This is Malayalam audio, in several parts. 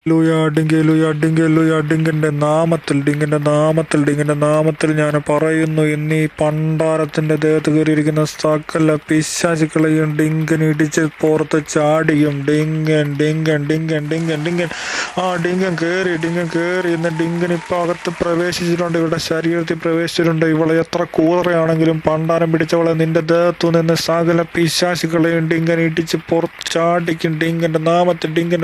ലൂയ ഡിങ്കെ ലൂയ ഡിങ്കിന്റെ നാമത്തിൽ ഞാൻ പറയുന്നു, എന്നീ പണ്ടാരത്തിന്റെ ദേഹത്ത് കയറിയിരിക്കുന്ന സകല പിശാചുക്കളെയും ഡിങ്കൻ ഇടിച്ച് പുറത്ത് ചാടിയും. ഡിങ്കൻ ആ ഡിങ്കൻ കയറി ഇന്ന് ഡിങ്കൻ ഇപ്പൊ അകത്ത് പ്രവേശിച്ചിട്ടുണ്ട്, ഇവളുടെ ശരീരത്തിൽ പ്രവേശിച്ചിട്ടുണ്ട്. ഇവളെ എത്ര കൂതറയാണെങ്കിലും പണ്ടാരം പിടിച്ചവളെ നിന്റെ ദേഹത്തു നിന്ന് സകല പിശാചുക്കളെയും ഡിങ്കൻ ഇടിച്ച് പുറത്ത് ചാടിക്കും. ഡിങ്കന്റെ നാമത്തിൽ ഡിങ്കൻ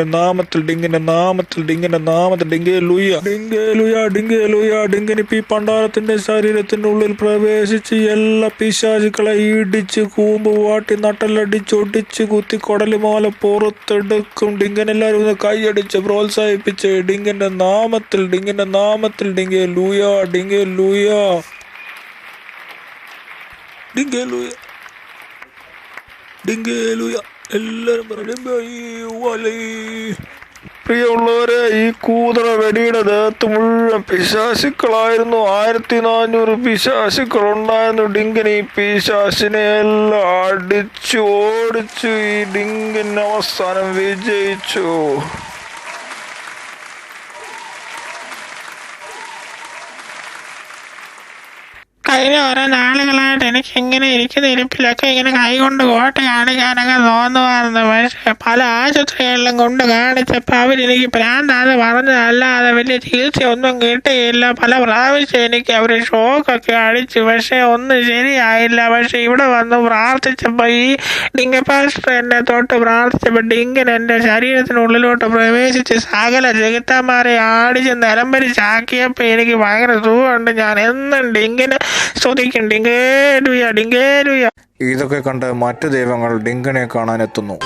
ഇപ്പൊ ഈ പണ്ടാരത്തിന്റെ ശരീരത്തിന്റെ ഉള്ളിൽ പ്രവേശിച്ച് എല്ലാ പിശാചുക്കളെ ഇടിച്ച് കൂമ്പ് വാട്ടി നട്ടലടിച്ചൊടിച്ച് കുത്തി കൊടലുമാല പുറത്തെടുക്കും. ഡിങ്കൻ എല്ലാവരും ഒന്ന് കൈയടിച്ച് പ്രോത്സാഹിപ്പിച്ച് ഡിങ്കന്റെ നാമത്തിൽ ഡിങ്കെ ലൂയ എല്ലാരും പ്രിയമുള്ളവരെ, ഈ കൂതറ വെടിയുടെ ദേഹത്ത് മുഴുവൻ പിശാചുക്കളായിരുന്നു. 1400 പിശാചുക്കൾ ഉണ്ടായിരുന്നു. ഡിങ്കൻ ഈ പിശാചിനെ എല്ലാം അടിച്ചു ഓടിച്ചു. ഈ ഡിങ്കൻ അവസാനം വിജയിച്ചു. കഴിഞ്ഞ ഓരോ നാളുകളായിട്ട് എനിക്ക് ഇങ്ങനെ ഇരിക്കുന്ന ഇരിപ്പിലൊക്കെ ഇങ്ങനെ കൈകൊണ്ട് കോട്ട കാണിക്കാനൊക്കെ തോന്നുമായിരുന്നു. പക്ഷെ പല ആശുപത്രികളിലും കൊണ്ട് കാണിച്ചപ്പോൾ അവരെനിക്ക് ഭ്രാന്താന്ന് പറഞ്ഞതല്ലാതെ വലിയ ചികിത്സയൊന്നും കിട്ടിയില്ല. പല പ്രാവശ്യം എനിക്ക് അവർ ഷോക്കൊക്കെ അടിച്ചു, പക്ഷെ ഒന്നും ശരിയായില്ല. പക്ഷെ ഇവിടെ വന്ന് പ്രാർത്ഥിച്ചപ്പോൾ ഈ ഡിങ്ക പാസ്റ്റർ എന്നെ തൊട്ട് പ്രാർത്ഥിച്ചപ്പോൾ ഡിങ്കൻ എൻ്റെ ശരീരത്തിനുള്ളിലോട്ട് പ്രവേശിച്ച് സകല ചെകുത്താന്മാരെ ആടിച്ച് നിലംപരിച്ചാക്കിയപ്പോൾ എനിക്ക് ഭയങ്കര സുഖമുണ്ട്. ഞാൻ എന്നും ഡിങ്കിന് സ്തുതിക്കും. ഡിങ്കേ. ഇതൊക്കെ കണ്ട് മറ്റു ദൈവങ്ങൾ ഡിങ്കനെ കാണാനെത്തുന്നു.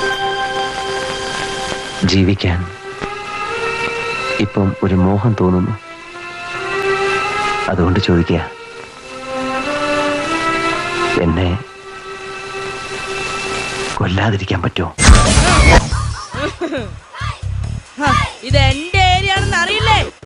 ജീവിക്കാൻ ഇപ്പം ഒരു മോഹം തോന്നുന്നു. അതുകൊണ്ട് ചോദിക്കുക, എന്നെ കൊല്ലാതിരിക്കാൻ പറ്റുമോ? ഇത് എന്റെ ഏരിയ ആണെന്ന് അറിയില്ലേ?